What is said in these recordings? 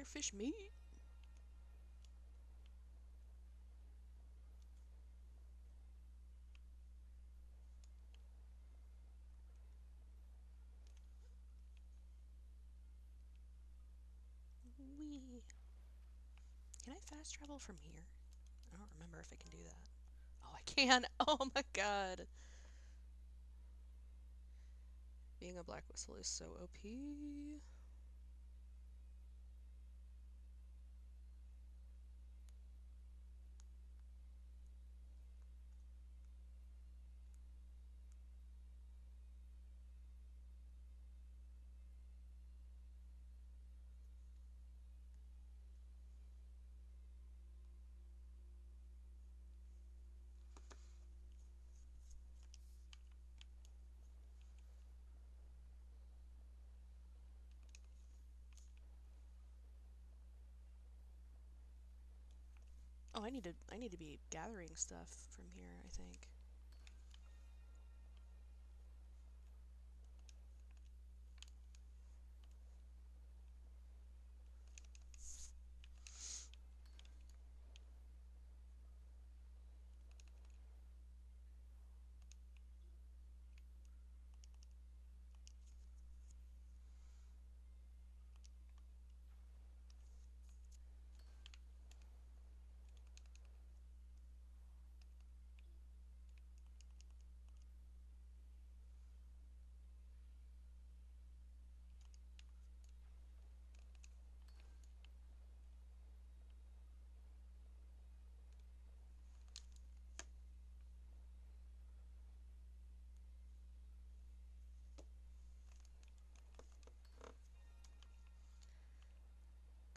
Firefish meat. Wee. Can I fast travel from here? I don't remember if I can do that. Oh, I can. Oh my god. Being a black whistle is so OP. Oh, I need to be gathering stuff from here, I think.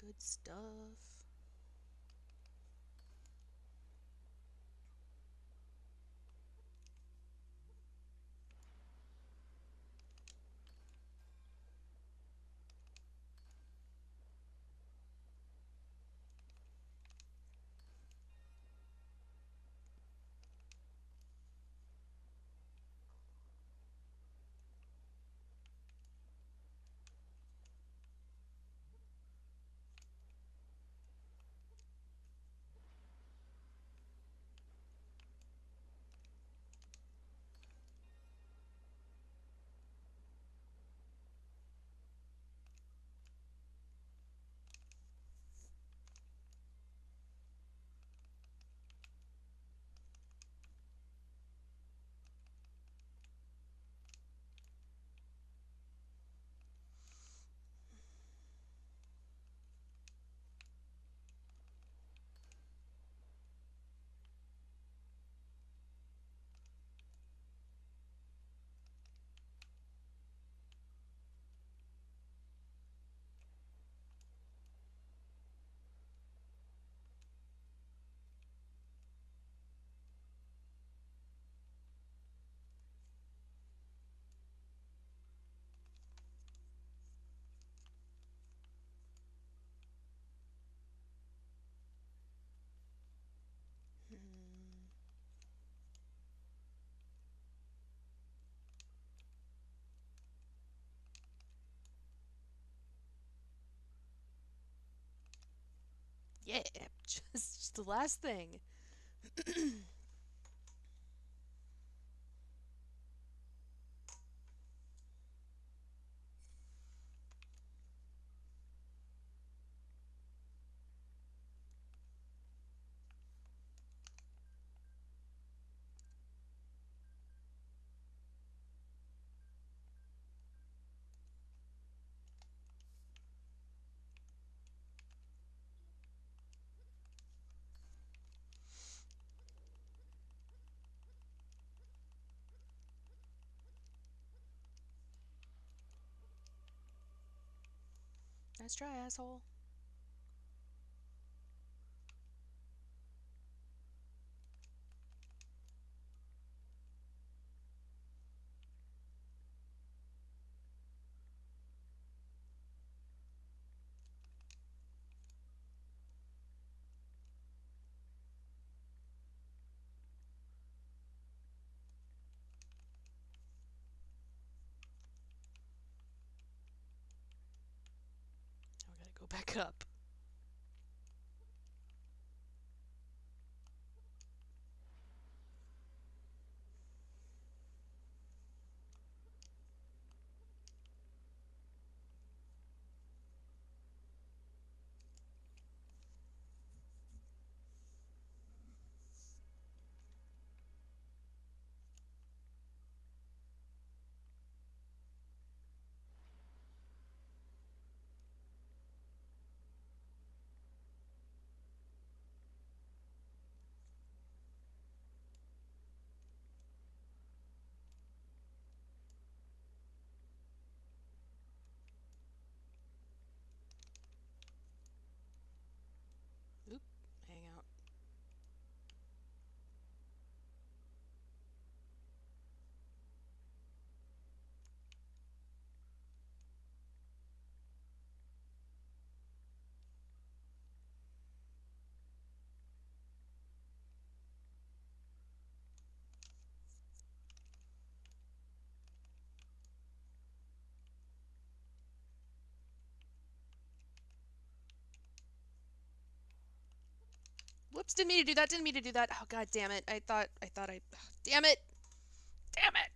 Good stuff. Hmm. Yeah, just the last thing. Nice try, asshole. Now I gotta go back up. Whoops, didn't mean to do that, didn't mean to do that. Oh, god damn it. I thought I... Damn it! Damn it!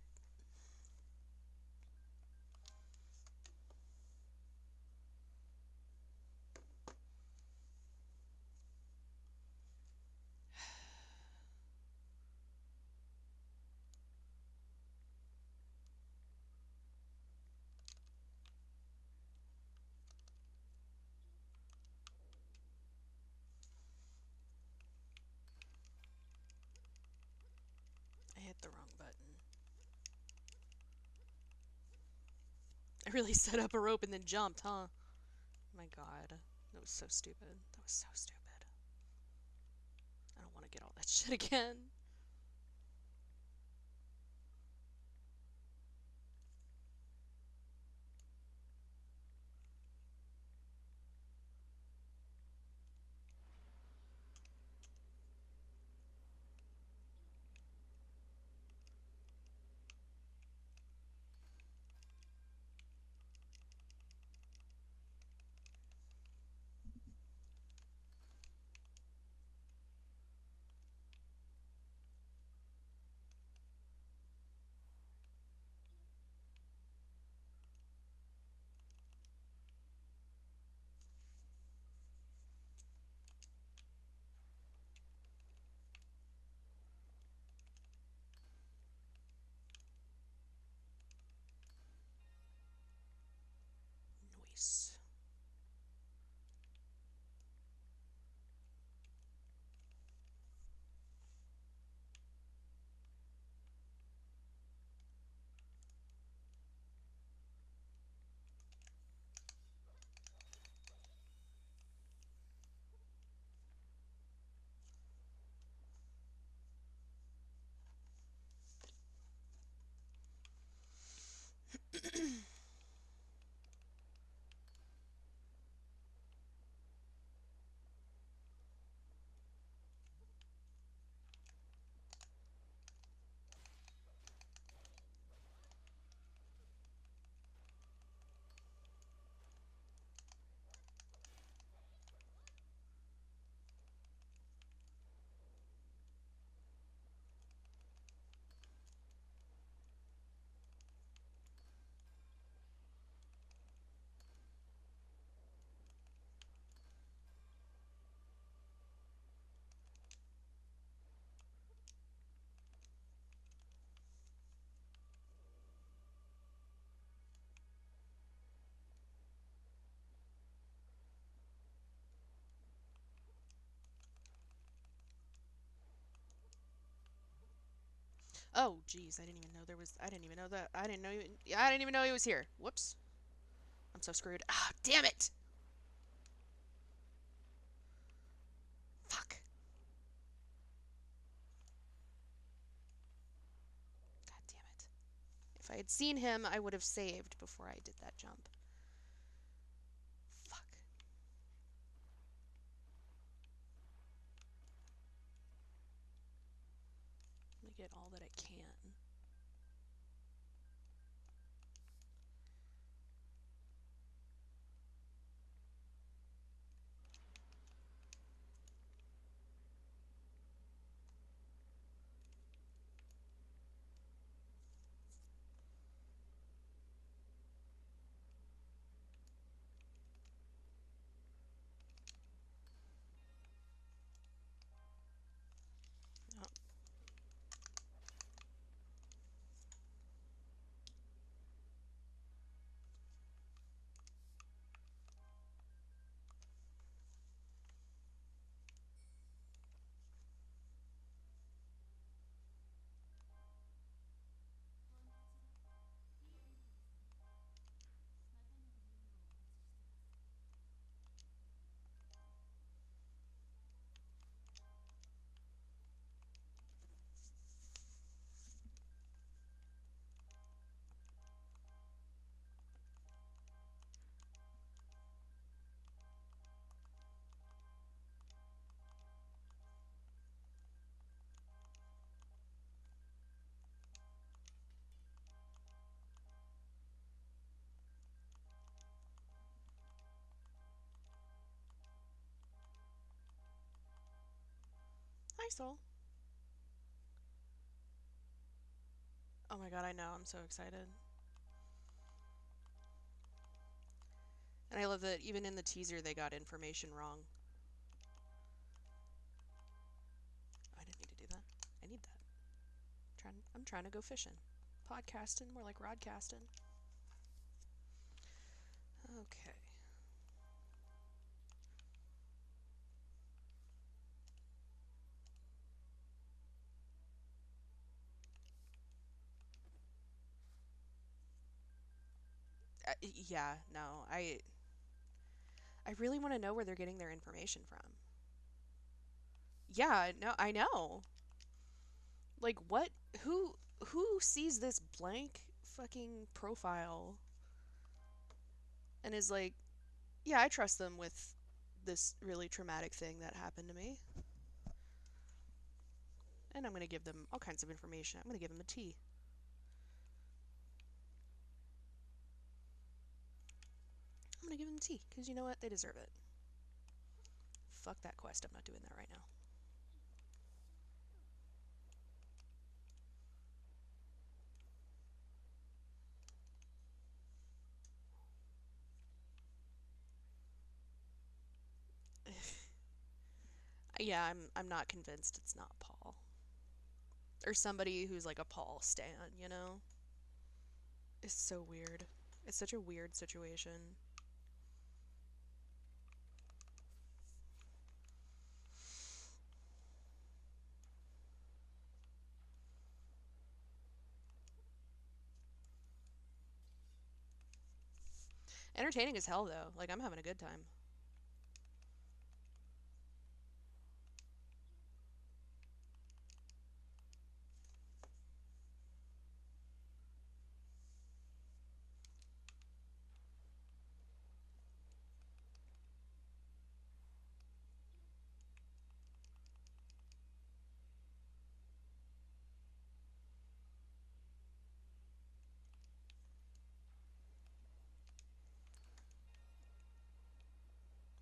I hit the wrong button. I really set up a rope and then jumped, huh? My god. That was so stupid. That was so stupid. I don't want to get all that shit again. Nice. Oh, jeez, I didn't even know there was... I didn't even know that... I didn't know even... I didn't even know he was here. Whoops. I'm so screwed. Ah, damn it! Fuck. God damn it. If I had seen him, I would have saved before I did that jump. Fuck. Let me get all that I can. Oh, Hi, Soul. Oh my god, I know. I'm so excited. And I love that even in the teaser they got information wrong. I didn't need to do that. I need that. I'm trying to go fishing. Podcasting, more like rodcasting. Okay. Yeah, no. I really want to know where they're getting their information from. Yeah, no, I know. Like what who sees this blank fucking profile and is like, yeah, I trust them with this really traumatic thing that happened to me. And I'm going to give them all kinds of information. I'm going to give them a tea. I'm going to give them tea because you know what? They deserve it. Fuck that quest. I'm not doing that right now. Yeah, I'm not convinced it's not Paul. Or somebody who's like a Paul stan, you know? It's so weird. It's such a weird situation. Entertaining as hell though. Like I'm having a good time.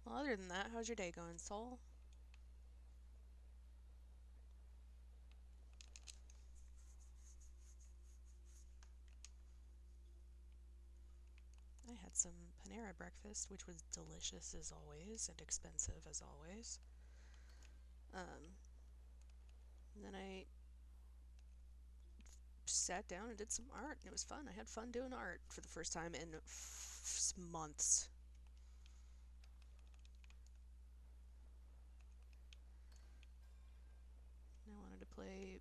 Well, other than that, how's your day going, Soul? I had some Panera breakfast, which was delicious as always and expensive as always. And then I sat down and did some art, and it was fun. I had fun doing art for the first time in months. And I wanted to play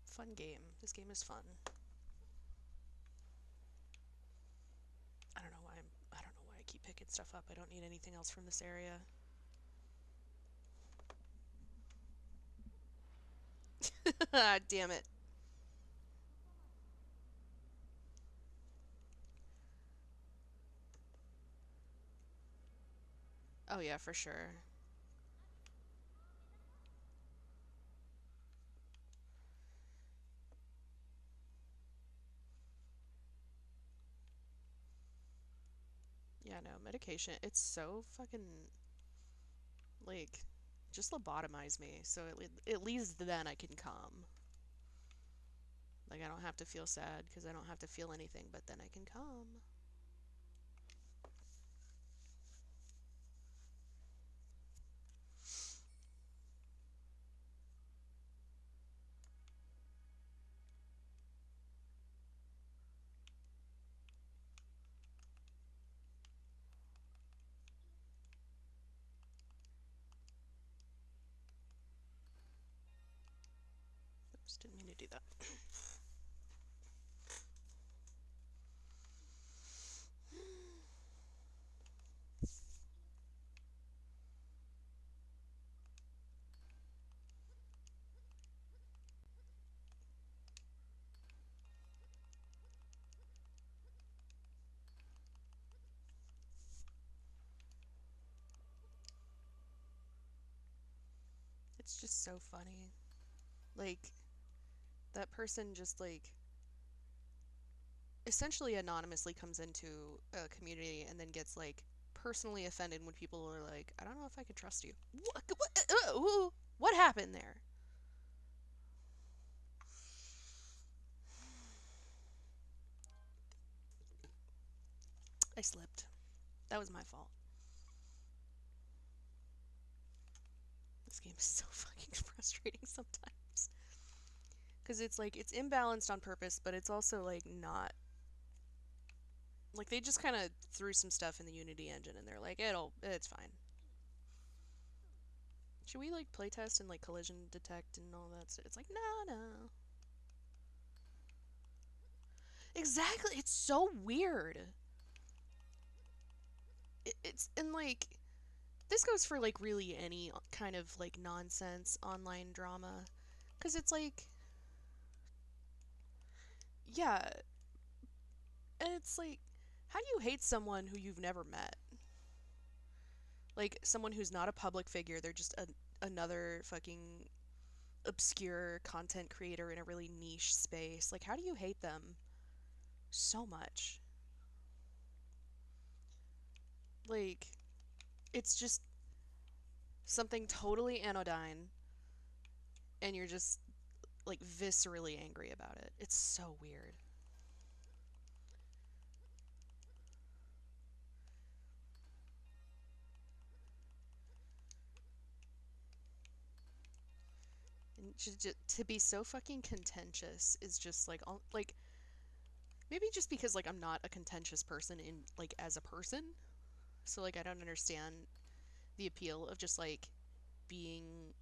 fun game. This game is fun. I don't know why I keep picking stuff up. I don't need anything else from this area. Damn it. Oh yeah, for sure. Yeah, no, medication. It's so fucking like just lobotomize me so at least then I can calm. Like I don't have to feel sad because I don't have to feel anything, but then I can calm. Oops, didn't mean to do that. It's just so funny. Like that person just like essentially anonymously comes into a community and then gets like personally offended when people are like, I don't know if I could trust you. What? What happened there? I slipped. That was my fault. This game is so fucking frustrating sometimes. Because it's like, it's imbalanced on purpose, but it's also like not. Like, they just kind of threw some stuff in the Unity engine and they're like, it's fine. Should we like playtest and like collision detect and all that stuff? It's like, no, no. Exactly. It's so weird. It's, and like, this goes for like really any kind of like nonsense online drama. Because it's like, yeah, and it's like, how do you hate someone who you've never met? Like, someone who's not a public figure, they're just another fucking obscure content creator in a really niche space. Like, how do you hate them so much? Like, it's just something totally anodyne, and you're just like viscerally angry about it. It's so weird. And to be so fucking contentious is just like like maybe just because like I'm not a contentious person in like as a person, so like I don't understand the appeal of just like being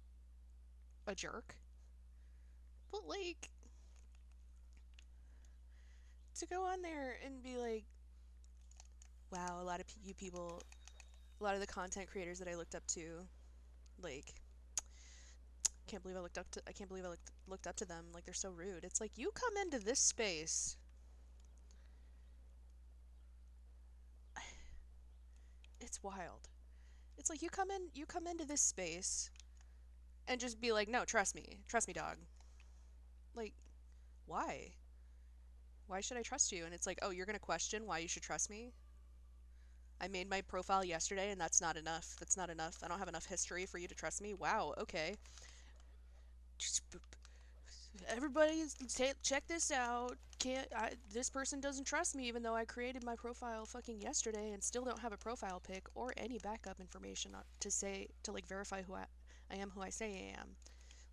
a jerk. But like to go on there and be like, wow, a lot of you people, a lot of the content creators that I looked up to, like I can't believe I looked up to them. Like they're so rude. It's like you come into this space. It's wild. It's like you come into this space and just be like, no, trust me, dog. Like, why? Why should I trust you? And it's like, oh, you're gonna question why you should trust me? I made my profile yesterday and that's not enough. That's not enough. I don't have enough history for you to trust me. Wow, okay. Just everybody, check this out. This person doesn't trust me even though I created my profile fucking yesterday and still don't have a profile pic or any backup information to say to like verify I am who I say I am.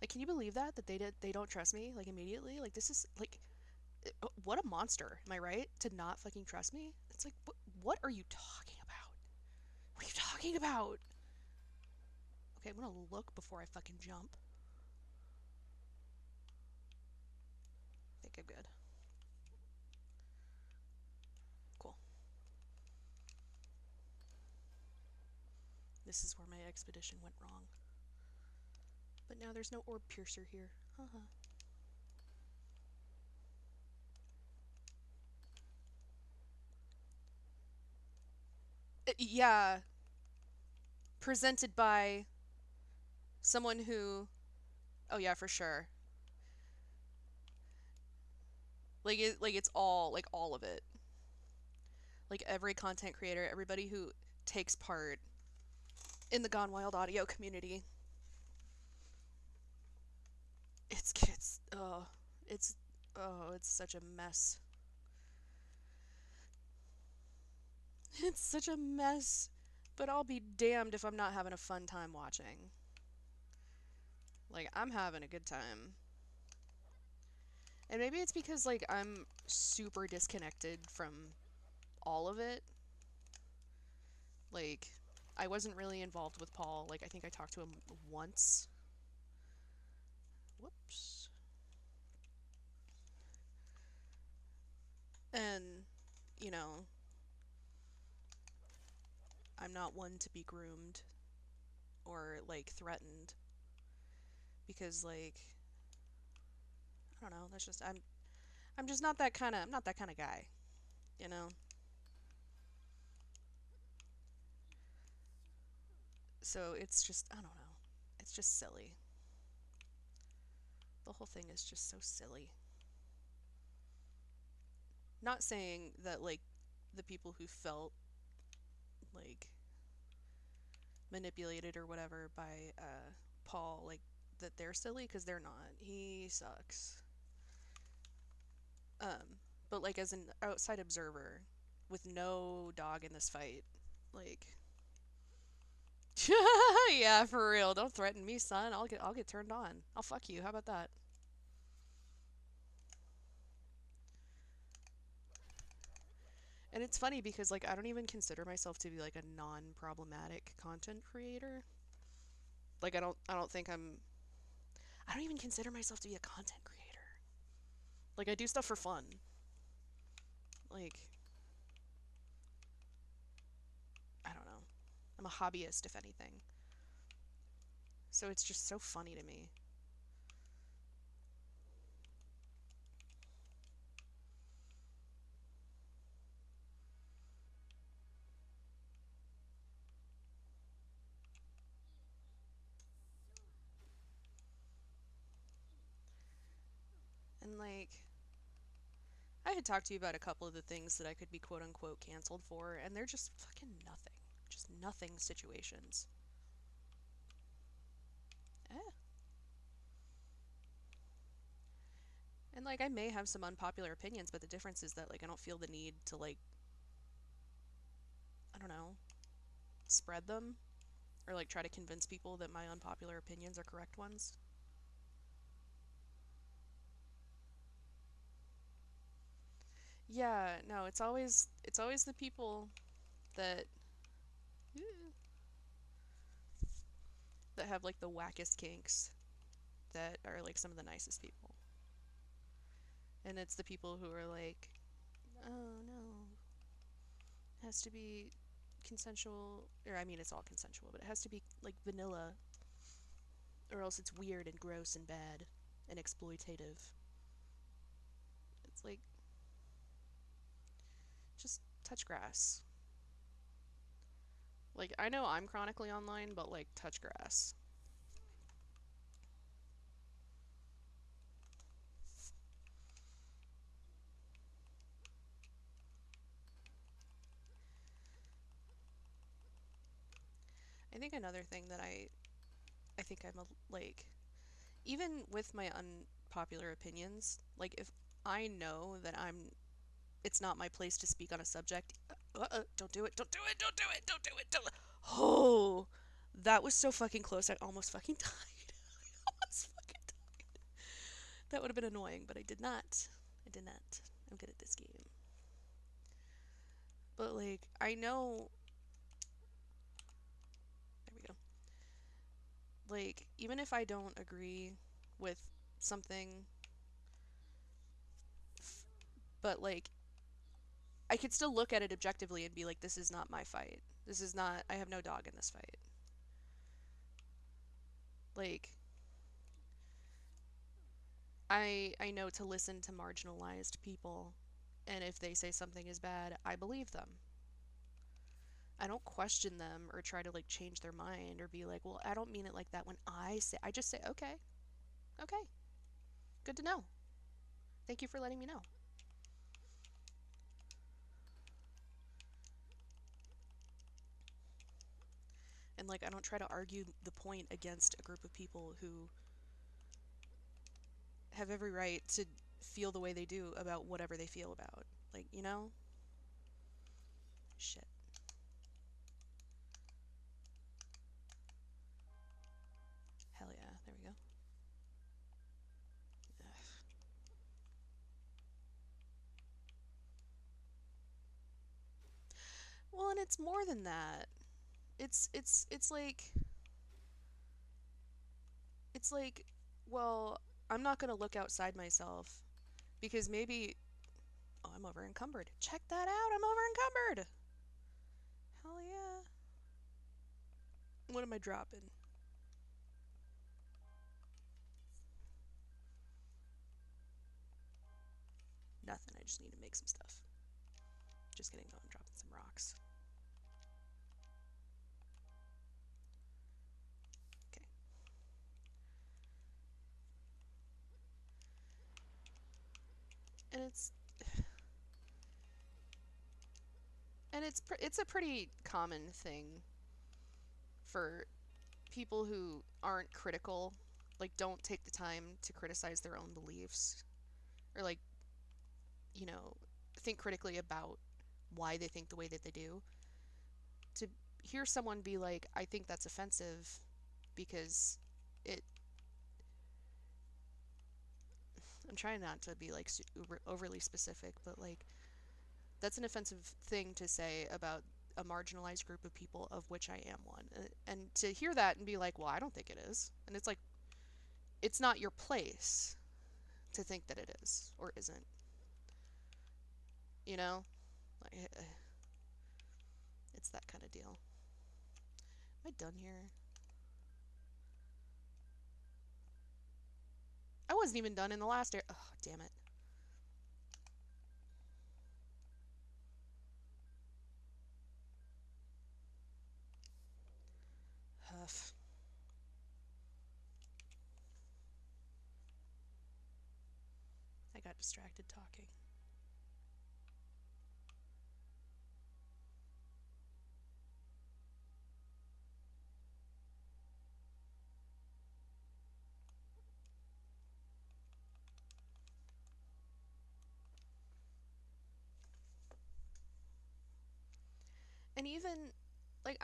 Like, can you believe that they don't trust me like immediately? Like this is like what a monster. Am I right? To not fucking trust me? It's like what are you talking about? What are you talking about? Okay, I'm gonna look before I fucking jump. I think I'm good. Cool. This is where my expedition went wrong. But now there's no orb piercer here. Haha. Yeah, presented by someone who. Oh yeah, for sure. Like it's all of it. Like every content creator, everybody who takes part in the Gone Wild audio community. It's it's such a mess. It's such a mess. But I'll be damned if I'm not having a fun time watching. Like I'm having a good time. And maybe it's because like I'm super disconnected from all of it. Like I wasn't really involved with Paul. Like I think I talked to him once. Whoops. And you know, I'm not one to be groomed or like threatened because like I don't know, that's just I'm just not that kind of I'm not that kind of guy, you know? So it's just I don't know. It's just silly. The whole thing is just so silly. Not saying that like the people who felt like manipulated or whatever by Paul like that they're silly because they're not. He sucks. But like as an outside observer with no dog in this fight, like yeah, for real. Don't threaten me, son. I'll get turned on. I'll fuck you. How about that? And it's funny because like I don't even consider myself to be like a non-problematic content creator. Like I don't even consider myself to be a content creator. Like I do stuff for fun. Like I don't know. I'm a hobbyist if anything. So it's just so funny to me. And like I had talked to you about a couple of the things that I could be quote unquote canceled for, and they're just fucking nothing. Just nothing situations. Eh. And like I may have some unpopular opinions, but the difference is that like I don't feel the need to like I don't know, spread them or like try to convince people that my unpopular opinions are correct ones. Yeah, no, it's always the people that that have like the wackest kinks that are like some of the nicest people. And it's the people who are like, "Oh no, it has to be consensual." Or I mean, it's all consensual, but it has to be like vanilla or else it's weird and gross and bad and exploitative. It's like just touch grass. Like I know I'm chronically online, but like touch grass. I think another thing that I think I'm a, like even with my unpopular opinions, like if I know that it's not my place to speak on a subject, don't do it, don't do it, don't do it, don't do it, don't. Oh, that was so fucking close. I almost fucking died. I almost fucking died. That would have been annoying, but I did not. I did not. I'm good at this game. But like, I know. There we go. Like, even if I don't agree with something, but like I could still look at it objectively and be like, this is not my fight. This is not, I have no dog in this fight. Like, I know to listen to marginalized people, and if they say something is bad, I believe them. I don't question them or try to like change their mind or be like, well, I don't mean it like that when I just say, okay, okay, good to know. Thank you for letting me know. And like, I don't try to argue the point against a group of people who have every right to feel the way they do about whatever they feel about. Like, you know? Shit. Hell yeah. There we go. Ugh. Well, and it's more than that. It's like well, I'm not going to look outside myself because maybe oh, I'm over encumbered. Check that out. I'm over encumbered. Hell yeah. What am I dropping? Nothing. I just need to make some stuff. Just kidding. No, I'm dropping some rocks. Okay. And it's a pretty common thing for people who aren't critical like don't take the time to criticize their own beliefs or like, you know, think critically about why they think the way that they do. To hear someone be like, I think that's offensive because it I'm trying not to be like overly specific, but like that's an offensive thing to say about a marginalized group of people, of which I am one. And to hear that and be like, well, I don't think it is. And it's like, it's not your place to think that it is or isn't. You know? Like, it's that kind of deal. Am I done here? I wasn't even done in the last area. Oh, damn it. Huff. I got distracted talking. And even like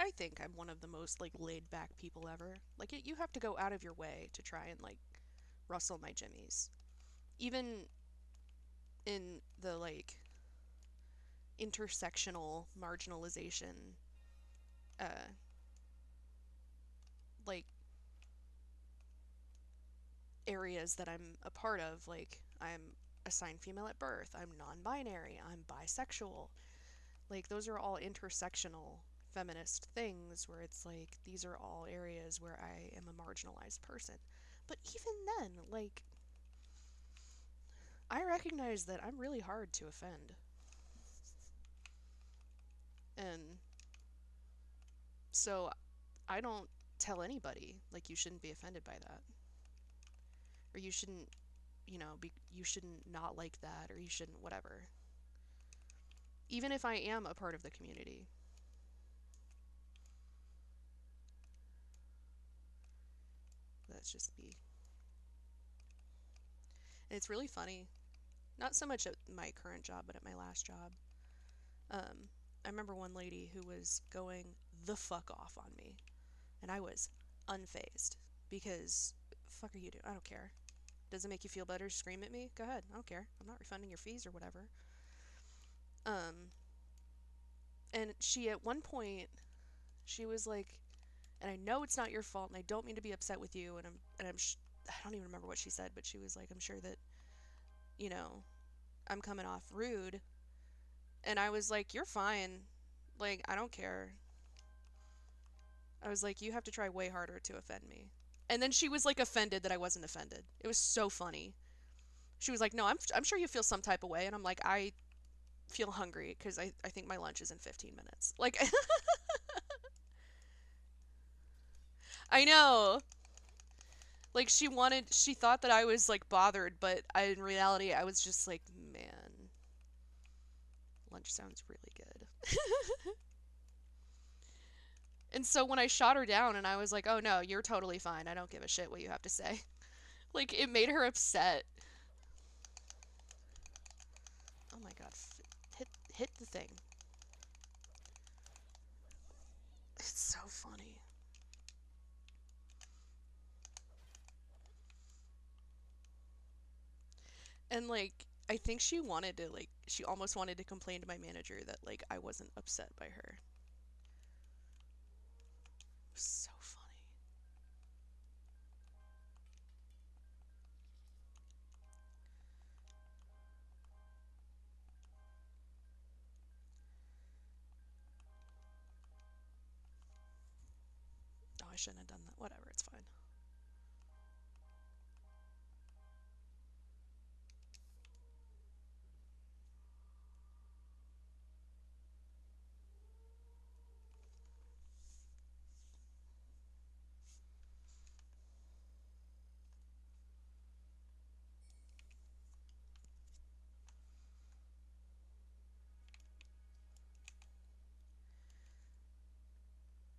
I think I'm one of the most like laid back people ever. Like you have to go out of your way to try and like rustle my jimmies. Even in the like intersectional marginalization uh like areas that I'm a part of, like I'm assigned female at birth, I'm non-binary, I'm bisexual. Like those are all intersectional feminist things where it's like these are all areas where I am a marginalized person. But even then, like I recognize that I'm really hard to offend. And so I don't tell anybody like you shouldn't be offended by that. Or you shouldn't, you shouldn't not like that or you shouldn't whatever. Even if I am a part of the community. That's just me. And it's really funny. Not so much at my current job, but at my last job. I remember one lady who was going the fuck off on me, and I was unfazed because fuck are you doing? I don't care. Does it make you feel better to scream at me? Go ahead. I don't care. I'm not refunding your fees or whatever. Um, and she at one point she was like, and I know it's not your fault, and I don't mean to be upset with you, and I don't even remember what she said, but she was like, I'm sure that you know I'm coming off rude, and I was like, you're fine, like I don't care. I was like, you have to try way harder to offend me. And then she was like offended that I wasn't offended. It was so funny. She was like, no, I'm sure you feel some type of way. And I'm like, I feel hungry because I think my lunch is in 15 minutes. Like, I know. Like, she thought that I was like bothered, but in reality, I was just like, man, lunch sounds really good. And so when I shot her down and I was like, oh no, you're totally fine. I don't give a shit what you have to say. Like, it made her upset. Oh my god, hit the thing. It's so funny. And like I think she almost wanted to complain to my manager that like I wasn't upset by her. It was so funny. Oh, I shouldn't have done that. Whatever, it's fine.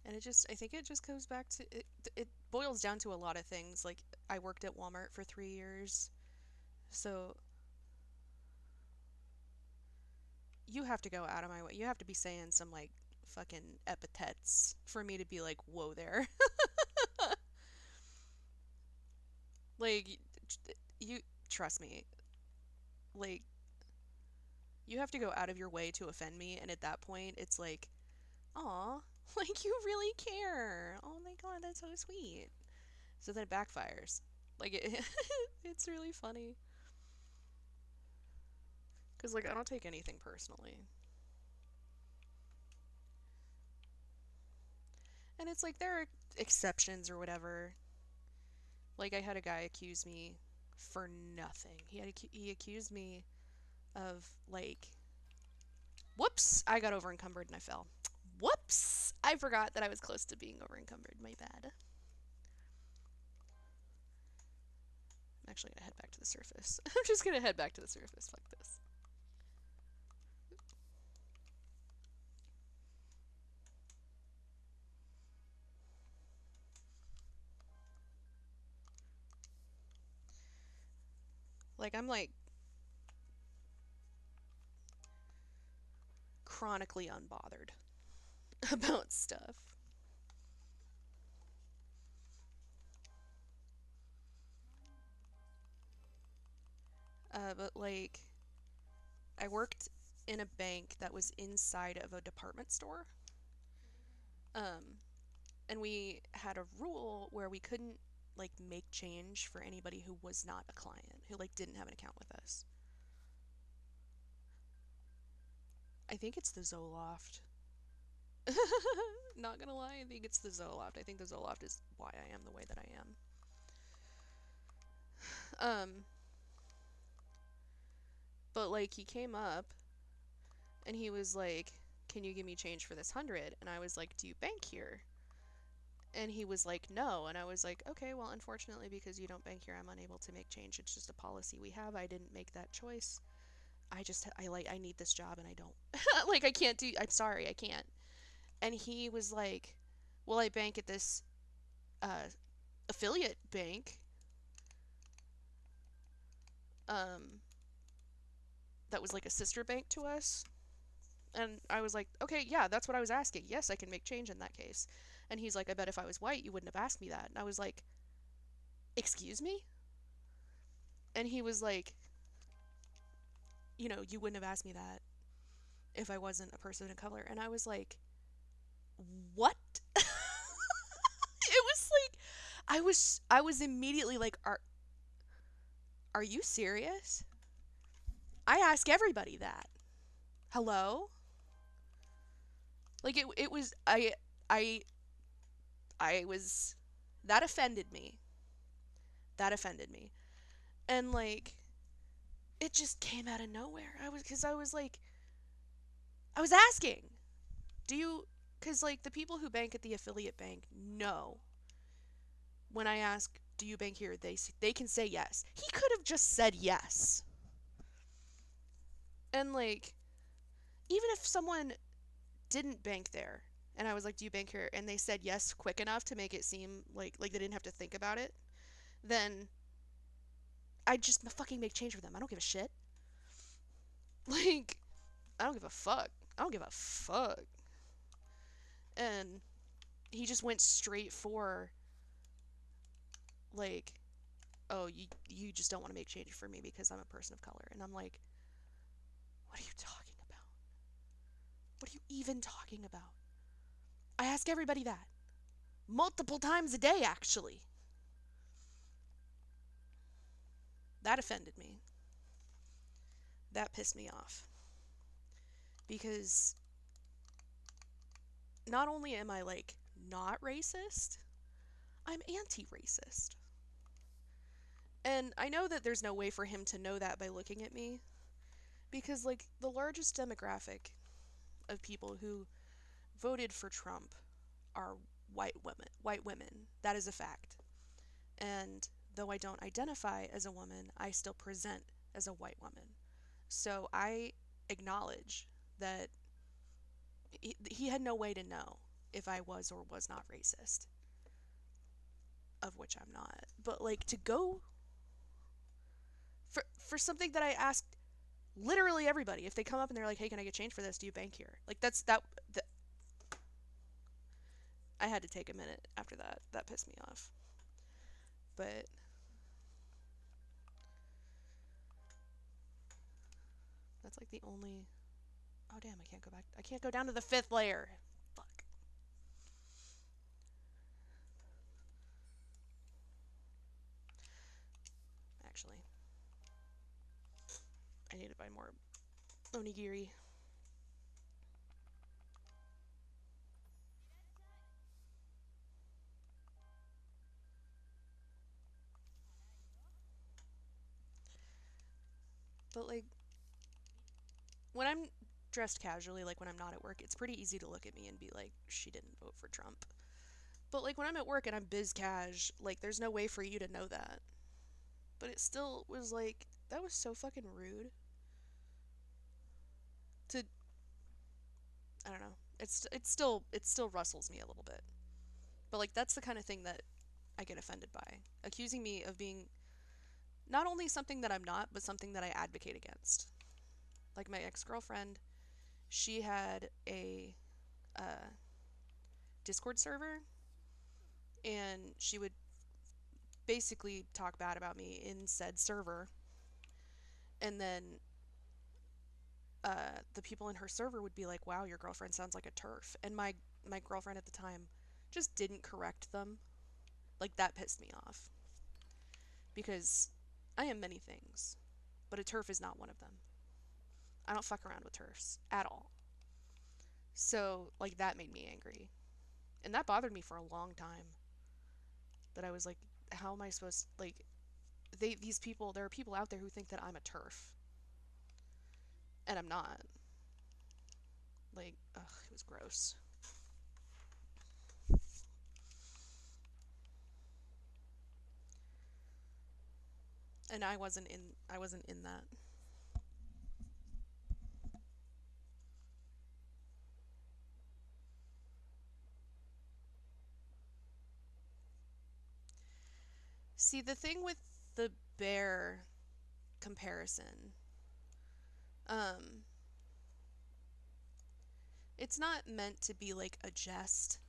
And I think it just goes back to it boils down to a lot of things. Like, I worked at Walmart for 3 years, so you have to go out of my way. You have to be saying some like fucking epithets for me to be like, whoa there. Like, you trust me. Like, you have to go out of your way to offend me, and at that point, it's like, aw, like you really care. Oh my god, that's so sweet. So then it backfires. Like, it's really funny. Because, like, I don't take anything personally. And it's like, there are exceptions or whatever. Like, I had a guy accuse me for nothing. He accused me of, like, whoops, I got over encumbered and I fell. Whoops, I forgot that I was close to being over encumbered. My bad. I'm actually gonna head back to the surface. I'm just gonna head back to the surface. Fuck this. Like, I'm like chronically unbothered about stuff. But like, I worked in a bank that was inside of a department store. Um, and we had a rule where we couldn't like make change for anybody who was not a client, who like didn't have an account with us. I think it's the Zoloft. Not gonna lie, I think it's the Zoloft. I think the Zoloft is why I am the way that I am. But like he came up and he was like, "Can you give me change for this 100?" And I was like, "Do you bank here?" And he was like, "No." And I was like, "Okay, well, unfortunately, because you don't bank here, I'm unable to make change. It's just a policy we have. I didn't make that choice. I need this job and I don't. Like, I can't do, I'm sorry, I can't." And he was like, "Well, I bank at this uh, affiliate bank um, that was like a sister bank to us." And I was like, "Okay, yeah, that's what I was asking. Yes, I can make change in that case." And he's like, "I bet if I was white, you wouldn't have asked me that." And I was like, "Excuse me?" And he was like, "You wouldn't have asked me that if I wasn't a person of color." And I was like, "What?" It was like I was immediately like, "Are you serious?" I ask everybody that. Hello? Like it was I I was that offended me. That offended me. And like it just came out of nowhere. I was like I was asking, "Do you cuz like the people who bank at the affiliate bank know when I ask, "Do you bank here?" they can say yes. He could have just said yes. And like even if someone didn't bank there and I was like, "Do you bank here?" and they said yes quick enough to make it seem like they didn't have to think about it, then I'd just fucking make change for them. I don't give a shit. Like, I don't give a fuck. I don't give a fuck. And he just went straight for like, "Oh, you just don't want to make change for me because I'm a person of color." And I'm like, "What are you talking about? What are you even talking about?" I ask everybody that multiple times a day, actually. That offended me. That pissed me off because not only am I like not racist, I'm anti-racist. And I know that there's no way for him to know that by looking at me because like the largest demographic of people who voted for Trump are white women. White women. That is a fact. And though I don't identify as a woman, I still present as a white woman. So I acknowledge that he had no way to know if I was or was not racist. of which I'm not. But like to go for something that I asked literally everybody, if they come up and they're like, "Hey, can I get change for this? Do you bank here?" Like that I had to take a minute after that. That pissed me off. But that's like the only. Oh damn! I can't go back. I can't go down to the fifth layer. Fuck. Actually, I need to buy more onigiri. But like when I'm dressed casually, like when I'm not at work, it's pretty easy to look at me and be like, she didn't vote for Trump. But like when I'm at work and I'm biz cash, like there's no way for you to know that. But it still was like that was so fucking rude. To I don't know. It still rustles me a little bit. But like that's the kind of thing that I get offended by, accusing me of being not only something that I'm not, but something that I advocate against. Like my ex-girlfriend, she had a uh, Discord server, and she would basically talk bad about me in said server, and then the people in her server would be like, "Wow, your girlfriend sounds like a turf," and my girlfriend at the time just didn't correct them. Like that pissed me off because I am many things, but a turf is not one of them. I don't fuck around with turfs at all. So like that made me angry, and that bothered me for a long time. That I was like, how am I supposed like these people? There are people out there who think that I'm a turf, and I'm not. Like, ugh, it was gross. And I wasn't in that. See, the thing with the bear comparison, um, it's not meant to be like a jest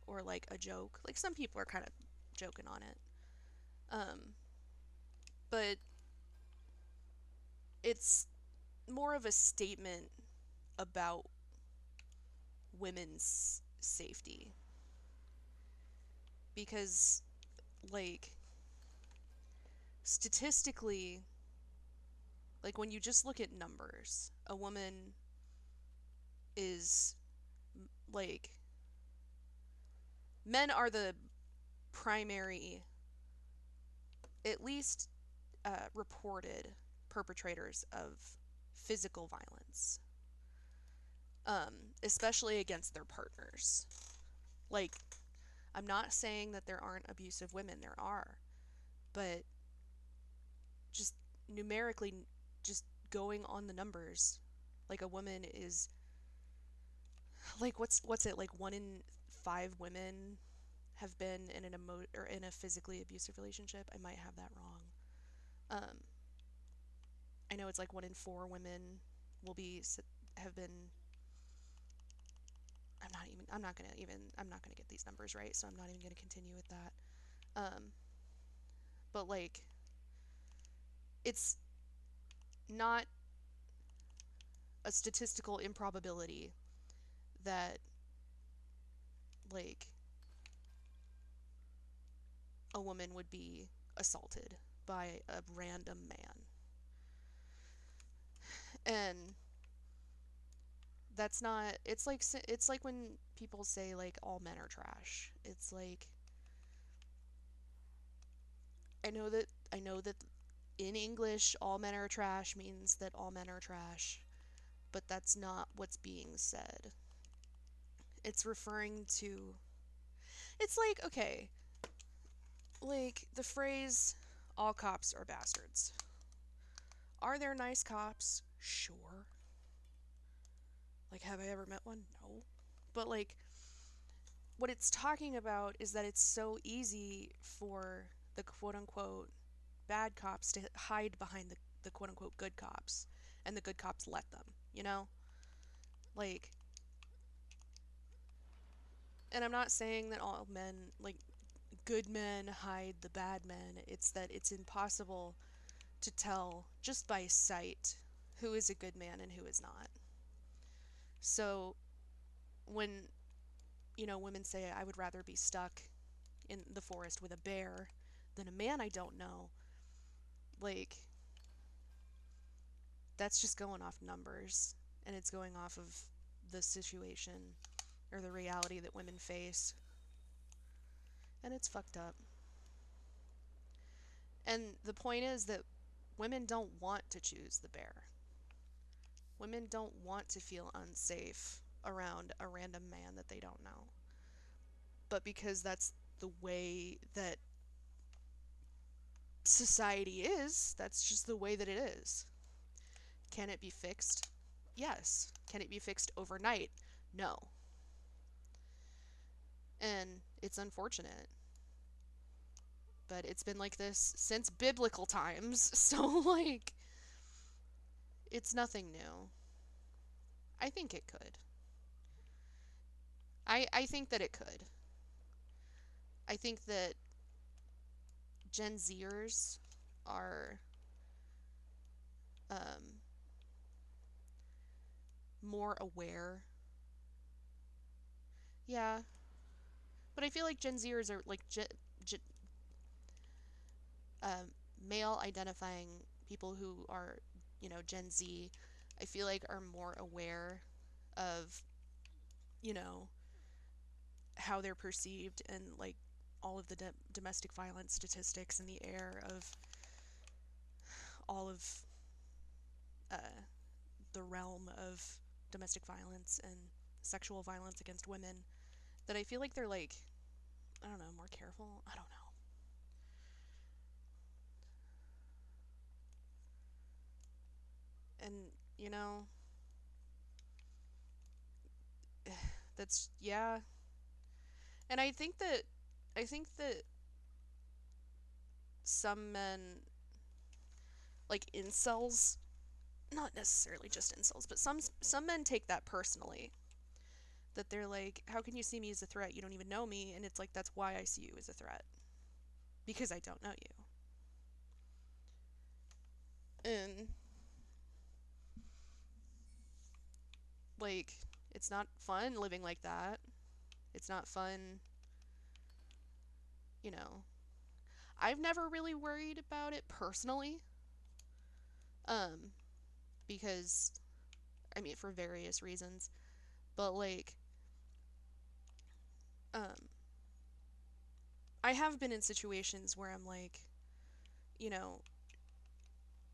or like a joke. Like some people are kind of joking on it. Um, but it's more of a statement about women's safety because like statistically, like when you just look at numbers, a woman is like men are the primary, at least reported perpetrators of physical violence, um, especially against their partners. Like, I'm not saying that there aren't abusive women, there are, but just numerically, just going on the numbers, like a woman is like what's it like 1 in 5 women have been in an or in a physically abusive relationship. I might have that wrong. Um, I know it's like 1 in 4 women will be have been. I'm not gonna get these numbers right, so I'm not even gonna continue with that. Um, but like it's not a statistical improbability that like a woman would be assaulted by a random man. And that's not it's like when people say like all men are trash. It's like I know that in English all men are trash means that all men are trash, but that's not what's being said. It's referring to it's like okay, like the phrase all cops are bastards. Are there nice cops? Sure. Like have I ever met one? No. But like what it's talking about is that it's so easy for the quote unquote bad cops to hide behind the quote unquote good cops, and the good cops let them, you know? Like, and I'm not saying that all men, like, good men hide the bad men. It's that it's impossible to tell just by sight who is a good man and who is not. So when, women say, I would rather be stuck in the forest with a bear than a man I don't know, like, that's just going off numbers, and it's going off of the situation or the reality that women face, and it's fucked up. And the point is that women don't want to choose the bear. Women don't want to feel unsafe around a random man that they don't know. But because that's the way that society is, that's just the way that it is. Can it be fixed? Yes. Can it be fixed overnight? No. And it's unfortunate. But it's been like this since biblical times, so, like, it's nothing new. I think it could. I think that it could. I think that Gen Zers are um, more aware. Yeah, but I feel like Gen Zers are like um, male identifying people who are, Gen Z. I feel like are more aware of, you know, how they're perceived, and like all of the domestic violence statistics in the air of all of uh, the realm of domestic violence and sexual violence against women, that I feel like they're like, I don't know, more careful. I don't know. And, you know, that's, yeah. And I think that some men, like incels, not necessarily just incels, but some men take that personally. That they're like, how can you see me as a threat? You don't even know me, and it's like that's why I see you as a threat, because I don't know you. And like, it's not fun living like that. It's not fun, you know. I've never really worried about it personally, um, because I mean for various reasons, but like, um, I have been in situations where I'm like, you know,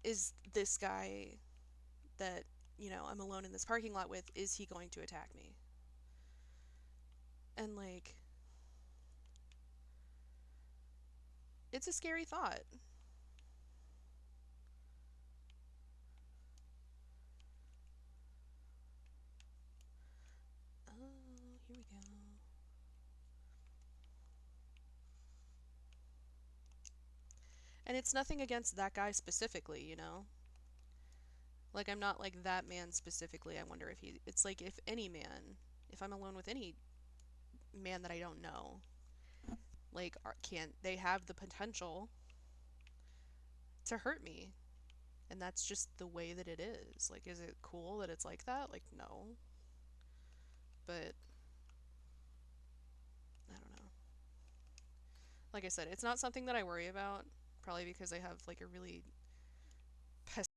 is this guy that, I'm alone in this parking lot with, is he going to attack me? And like, it's a scary thought. Oh, here we go. And it's nothing against that guy specifically, you know? Like, I'm not like that man specifically. I wonder if it's like if any man, if I'm alone with any man that I don't know, like, can they have the potential to hurt me? And that's just the way that it is. Like, is it cool that it's like that? Like, no. But, I don't know. Like I said, it's not something that I worry about, probably because I have like a really